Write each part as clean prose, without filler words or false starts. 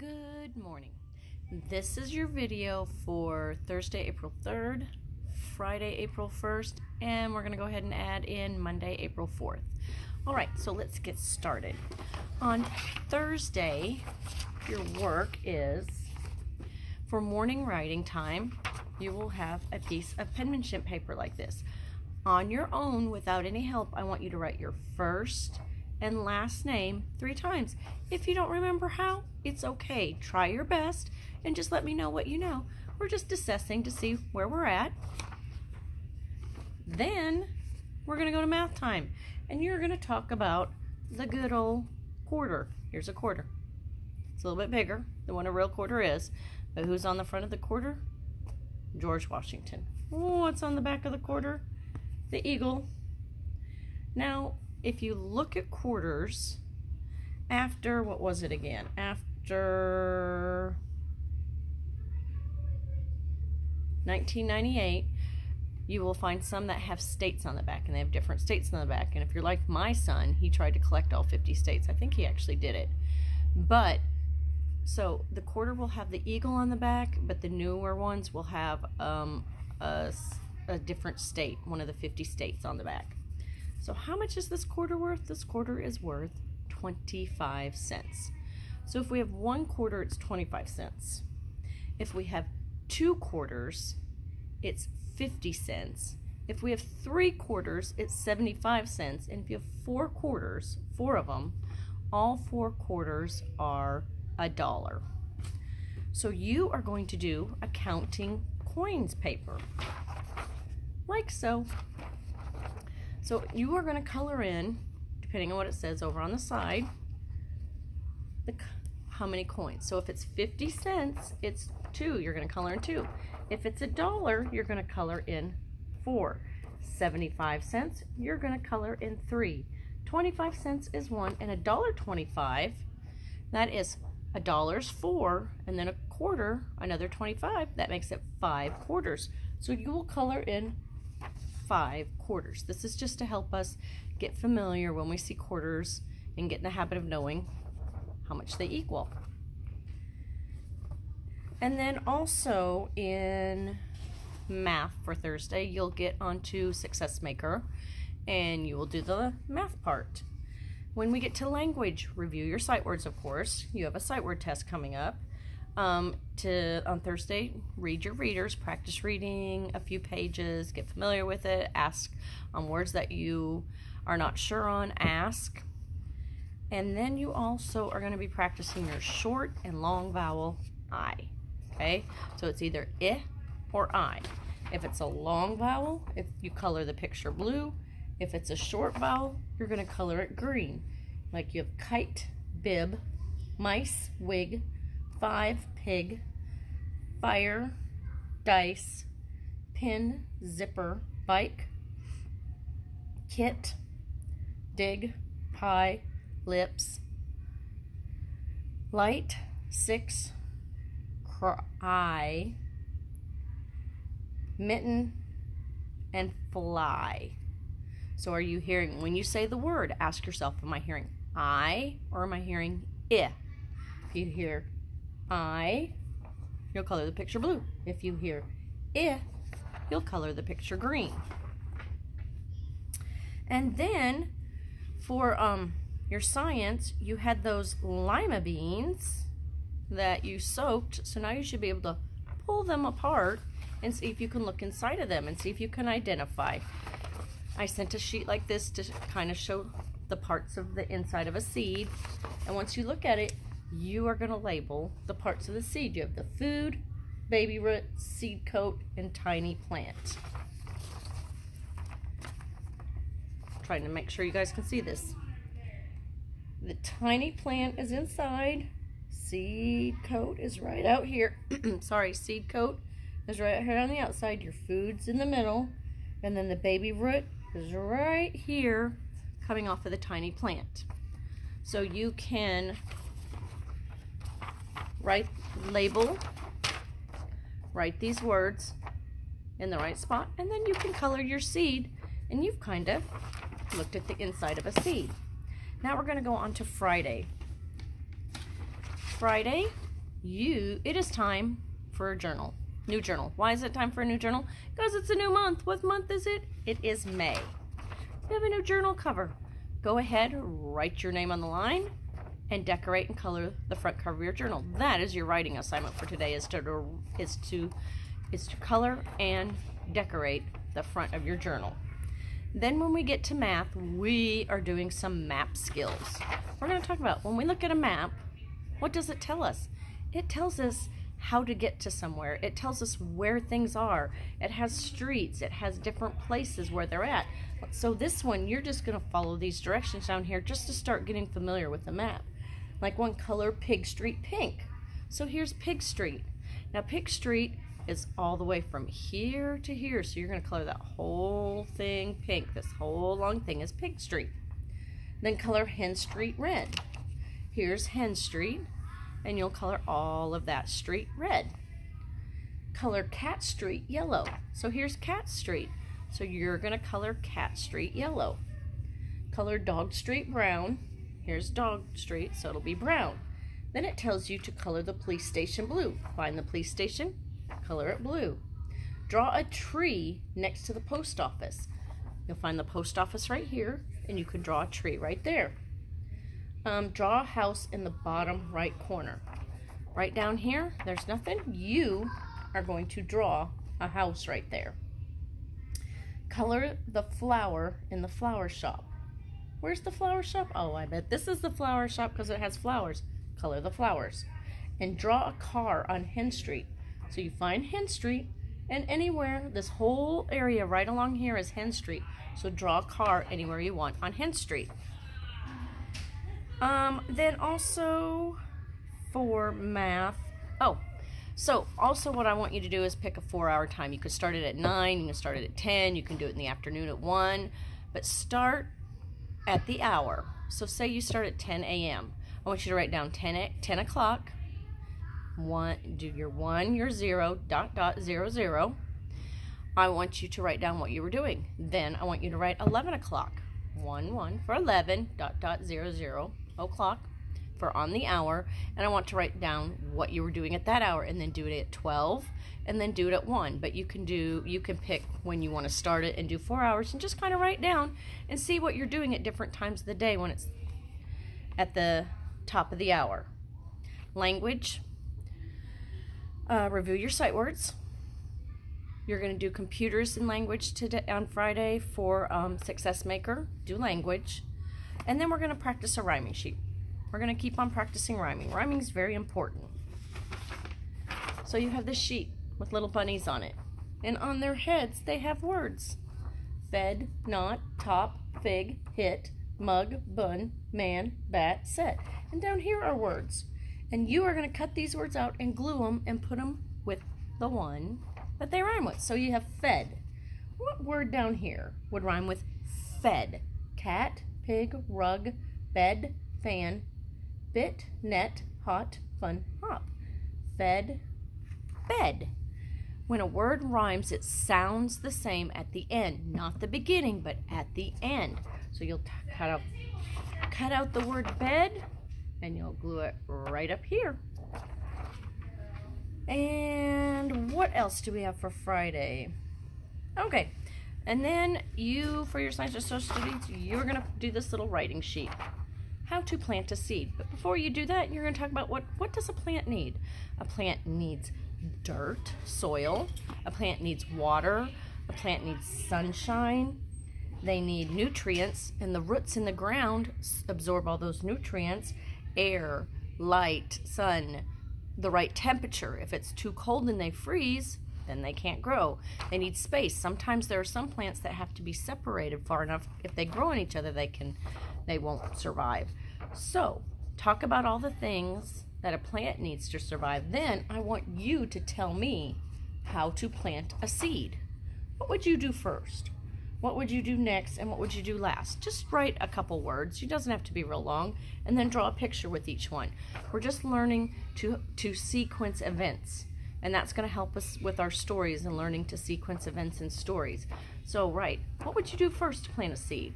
Good morning. This is your video for Thursday, April 3rd, Friday, April 1st, and we're going to go ahead and add in Monday, April 4th. Alright, so let's get started. On Thursday, your work is, for morning writing time, you will have a piece of penmanship paper like this. On your own, without any help, I want you to write your first and last name 3 times. If you don't remember how, it's okay. Try your best and just let me know what you know. We're just assessing to see where we're at. Then we're going to go to math time, and you're going to talk about the good old quarter. Here's a quarter. It's a little bit bigger than what a real quarter is, but who's on the front of the quarter? George Washington. What's on the back of the quarter? The eagle. Now, if you look at quarters after, what was it again? After 1998, you will find some that have states on the back, and they have different states on the back. And if you're like my son, he tried to collect all 50 states. I think he actually did it. But, so the quarter will have the eagle on the back, but the newer ones will have a different state, one of the 50 states on the back. So how much is this quarter worth? This quarter is worth 25 cents. So if we have 1 quarter, it's 25 cents. If we have 2 quarters, it's 50 cents. If we have 3 quarters, it's 75 cents. And if you have 4 quarters, 4 of them, all 4 quarters are $1. So you are going to do a counting coins paper, like so. So you are going to color in, depending on what it says over on the side, how many coins. So if it's 50 cents, it's 2. You're going to color in 2. If it's $1, you're going to color in 4. 75 cents, you're going to color in 3. 25 cents is 1, and $1.25, that is $1's 4, and then a quarter, another 25. That makes it 5 quarters. So you will color in 5 quarters. This is just to help us get familiar when we see quarters and get in the habit of knowing how much they equal. And then also in math for Thursday, you'll get onto Success Maker and you will do the math part. When we get to language, review your sight words, of course. You have a sight word test coming up. On Thursday, read your readers, practice reading a few pages, get familiar with it, ask on words that you are not sure on, ask. And then you also are going to be practicing your short and long vowel I. Okay, so it's either I or I. If it's a long vowel, if you color the picture blue. If it's a short vowel, you're going to color it green. Like you have kite, bib, mice, wig, 5, pig, fire, dice, pin, zipper, bike, kit, dig, pie, lips, light, 6, cry, mitten, and fly. So are you hearing, when you say the word, ask yourself, am I hearing I or am I hearing I? If you hear I, you'll color the picture blue. If you hear I, you'll color the picture green. And then for your science, you had those lima beans that you soaked, so now you should be able to pull them apart and see if you can look inside of them and see if you can identify. I sent a sheet like this to kind of show the parts of the inside of a seed, and once you look at it, you are going to label the parts of the seed. You have the food, baby root, seed coat, and tiny plant. Trying to make sure you guys can see this. The tiny plant is inside. Seed coat is right out here. Sorry, seed coat is right out here on the outside. Your food's in the middle. And then the baby root is right here coming off of the tiny plant. So you can write these words in the right spot, and then you can color your seed, and you've kind of looked at the inside of a seed. Now we're going to go on to Friday. Friday, it is time for a journal. New journal. Why is it time for a new journal? Because it's a new month. What month is it? It is May. You have a new journal cover. Go ahead, write your name on the line, and decorate and color the front cover of your journal. That is your writing assignment for today, is to color and decorate the front of your journal. Then when we get to math, we are doing some map skills. We're going to talk about, when we look at a map, what does it tell us? It tells us how to get to somewhere. It tells us where things are. It has streets. It has different places where they're at. So this one, you're just going to follow these directions down here just to start getting familiar with the map. Like one, color Pig Street pink. So here's Pig Street. Now Pig Street is all the way from here to here. So you're going to color that whole thing pink. This whole long thing is Pig Street. Then color Hen Street red. Here's Hen Street. And you'll color all of that street red. Color Cat Street yellow. So here's Cat Street. So you're going to color Cat Street yellow. Color Dog Street brown. Here's Dog Street, so it'll be brown. Then it tells you to color the police station blue. Find the police station, color it blue. Draw a tree next to the post office. You'll find the post office right here, and you can draw a tree right there. Draw a house in the bottom right corner. Right down here, there's nothing. You are going to draw a house right there. Color the flower in the flower shop. Where's the flower shop? Oh, I bet this is the flower shop because it has flowers. Color the flowers. And draw a car on Hen Street. So you find Hen Street, and anywhere, this whole area right along here is Hen Street. So draw a car anywhere you want on Hen Street. Then also for math, so also what I want you to do is pick a 4-hour time. You could start it at 9, you can start it at 10, you can do it in the afternoon at 1, but start at the hour. So say you start at 10 a.m. I want you to write down 10 o'clock, do your 1, your 0, ... 00. I want you to write down what you were doing. Then I want you to write 11 o'clock, 1 for 11, ... 00 o'clock for on the hour, and I want to write down what you were doing at that hour, and then do it at 12, and then do it at 1. But you can pick when you want to start it and do 4 hours, and just kind of write down and see what you're doing at different times of the day when it's at the top of the hour. Language, review your sight words. You're going to do computers and language today on Friday for Success Maker. Do language. And then we're going to practice a rhyming sheet. We're going to keep on practicing rhyming. Rhyming is very important. So you have this sheet with little bunnies on it. And on their heads, they have words. Fed, not, top, fig, hit, mug, bun, man, bat, set. And down here are words. And you are going to cut these words out and glue them and put them with the one that they rhyme with. So you have fed. What word down here would rhyme with fed? Cat, pig, rug, bed, fan, bit, net, hot, fun, hop. Fed, bed. When a word rhymes, it sounds the same at the end. Not the beginning, but at the end. So you'll cut out the word bed, and you'll glue it right up here. And what else do we have for Friday? Okay. And then you, for your science or social studies, you're going to do this little writing sheet. How to plant a seed. But before you do that, you're going to talk about what does a plant need? A plant needs dirt, soil. A plant needs water. A plant needs sunshine. They need nutrients, and the roots in the ground absorb all those nutrients. Air, light, sun, the right temperature. If it's too cold and they freeze, then they can't grow. They need space. Sometimes there are some plants that have to be separated far enough. If they grow in each other, they won't survive. So, talk about all the things that a plant needs to survive. Then I want you to tell me how to plant a seed. What would you do first? What would you do next? And what would you do last? Just write a couple words. It doesn't have to be real long. And then draw a picture with each one. We're just learning to sequence events. And that's going to help us with our stories and learning to sequence events and stories. So, right, what would you do first to plant a seed?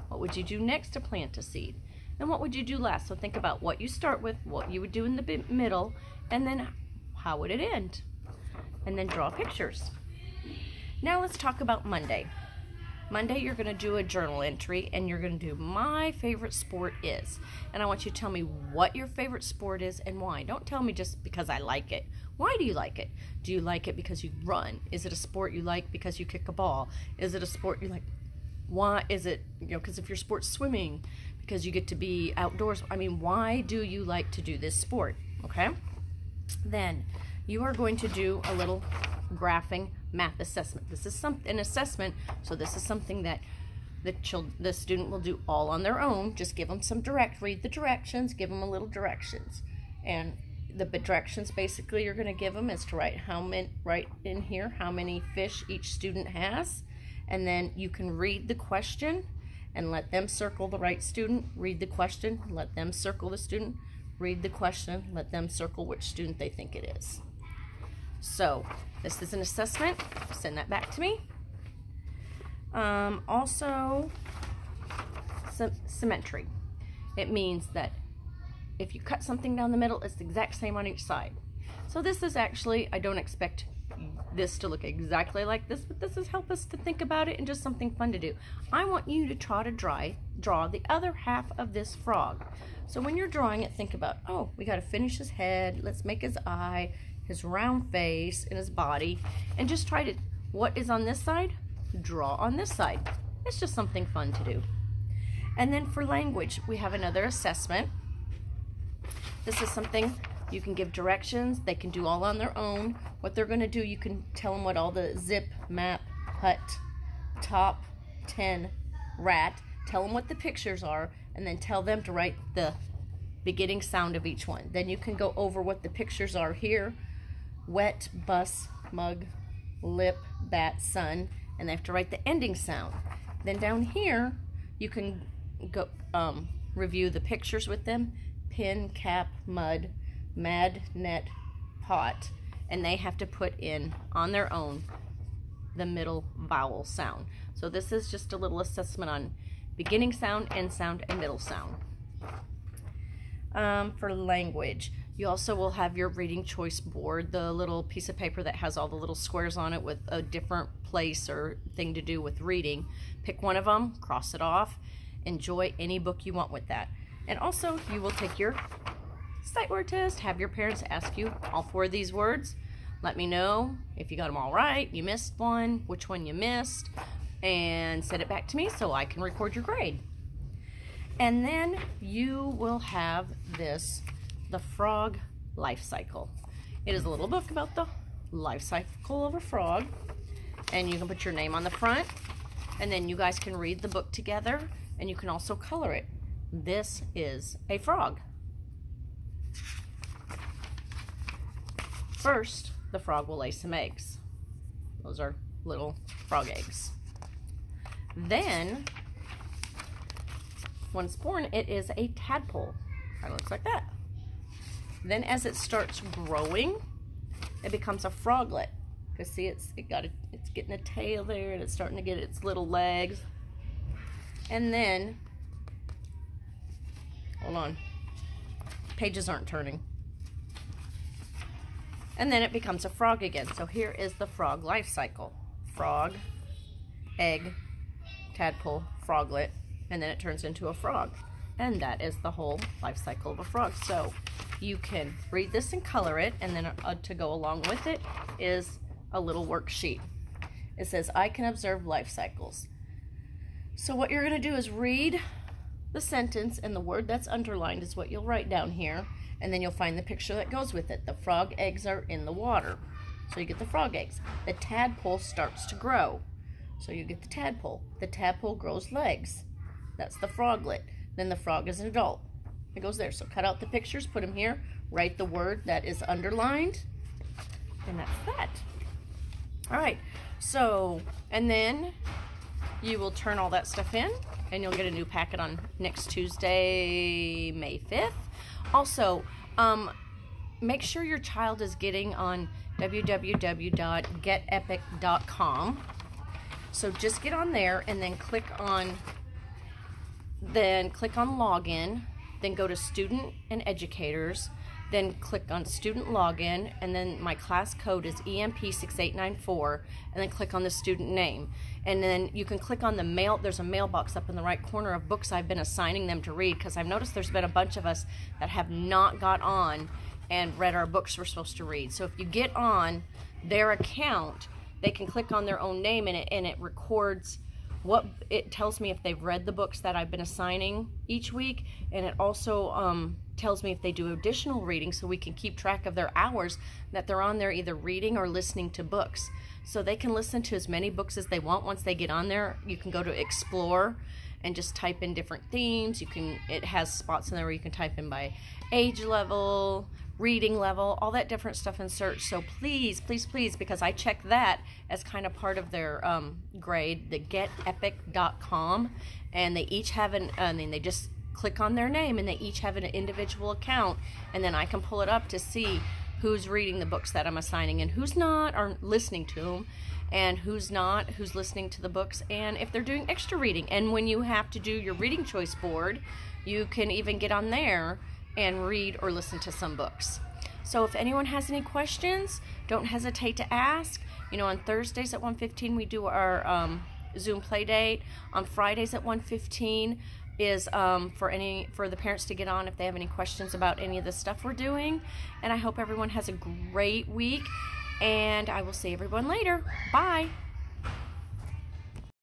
What would you do next to plant a seed? And what would you do last? So think about what you start with, what you would do in the middle, And then how would it end? And then draw pictures. Now let's talk about Monday. Monday, you're going to do a journal entry, and you're going to do my favorite sport is. And I want you to tell me what your favorite sport is and why. Don't tell me just because I like it. Why do you like it? Do you like it because you run? Is it a sport you like because you kick a ball? Is it a sport you like? Why is it, because if your sport's swimming, because you get to be outdoors. I mean, why do you like to do this sport? Okay? Then you are going to do a little graphing math assessment. This is an assessment, so this is something that the student will do all on their own. Just give them read the directions, give them a little directions. And the directions basically you're going to give them is to write in here how many fish each student has. And then you can read the question and let them circle the right student, read the question, let them circle the student, read the question, let them circle which student they think it is. So this is an assessment. Send that back to me. Also, symmetry. It means that if you cut something down the middle, it's the exact same on each side. So this is actually, I don't expect this to look exactly like this, but this is help us to think about it and just something fun to do. I want you to try to draw the other half of this frog. So when you're drawing it, think about, oh, we got to finish his head. Let's make his eye, his round face, and his body, and just try to, what is on this side? Draw on this side. It's just something fun to do. And then for language, we have another assessment. This is something you can give directions. They can do all on their own. What they're going to do, you can tell them what all the zip, map, hut, top, 10, rat. Tell them what the pictures are, and then tell them to write the beginning sound of each one. Then you can go over what the pictures are here. Wet, bus, mug, lip, bat, sun, and they have to write the ending sound. Then down here, you can go review the pictures with them. Pin, cap, mud, mad, net, pot, and they have to put in on their own the middle vowel sound. So this is just a little assessment on beginning sound, end sound, and middle sound. For language, you also will have your reading choice board, the little piece of paper that has all the little squares on it with a different place or thing to do with reading. Pick one of them, cross it off, enjoy any book you want with that. And also, you will take your sight word test, have your parents ask you all 4 of these words. Let me know if you got them all right, you missed one, which one you missed, and send it back to me so I can record your grade. And then you will have this, the frog life cycle. It is a little book about the life cycle of a frog, and you can put your name on the front, and then you guys can read the book together, and you can also color it. This is a frog. First, the frog will lay some eggs. Those are little frog eggs. Then, when it's born, it is a tadpole. Kind of looks like that. Then as it starts growing, it becomes a froglet. Because see, it's getting a tail there, and it's starting to get its little legs. And then, hold on, pages aren't turning. And then it becomes a frog again. So here is the frog life cycle. Frog, egg, tadpole, froglet, and then it turns into a frog. And that is the whole life cycle of a frog. So you can read this and color it, and then to go along with it is a little worksheet. It says, I can observe life cycles. So what you're going to do is read the sentence, and the word that's underlined is what you'll write down here, and then you'll find the picture that goes with it. The frog eggs are in the water, so you get the frog eggs. The tadpole starts to grow, so you get the tadpole. The tadpole grows legs. That's the froglet. Then the frog is an adult. It goes there. So cut out the pictures, put them here, write the word that is underlined, and that's that. All right, so, and then you will turn all that stuff in, and you'll get a new packet on next Tuesday, May 5th. Also, make sure your child is getting on www.getepic.com. So just get on there and then click on login, then go to student and educators, then click on student login, and then my class code is EMP6894, and then click on the student name. And then you can click on the mail. There's a mailbox up in the right corner of books I've been assigning them to read, because I've noticed there's been a bunch of us that have not got on and read our books we're supposed to read. So if you get on their account, they can click on their own name, and it records it tells me if they've read the books that I've been assigning each week, and it also tells me if they do additional reading, so we can keep track of their hours that they're on there either reading or listening to books. So they can listen to as many books as they want once they get on there. You can go to Explore and just type in different themes. It has spots in there where you can type in by age level, reading level, all that different stuff in search. So please, please, please, because I check that as kind of part of their grade, the getepic.com, and they each have they just click on their name, and they each have an individual account, and then I can pull it up to see who's reading the books that I'm assigning and who's not, or listening to them, and who's not, who's listening to the books, and if they're doing extra reading. And when you have to do your reading choice board, you can even get on there and read or listen to some books. So if anyone has any questions, don't hesitate to ask. You know, on Thursdays at 1:15 we do our Zoom play date. On Fridays at 1:15 is for the parents to get on if they have any questions about any of the stuff we're doing. And I hope everyone has a great week, and I will see everyone later. Bye.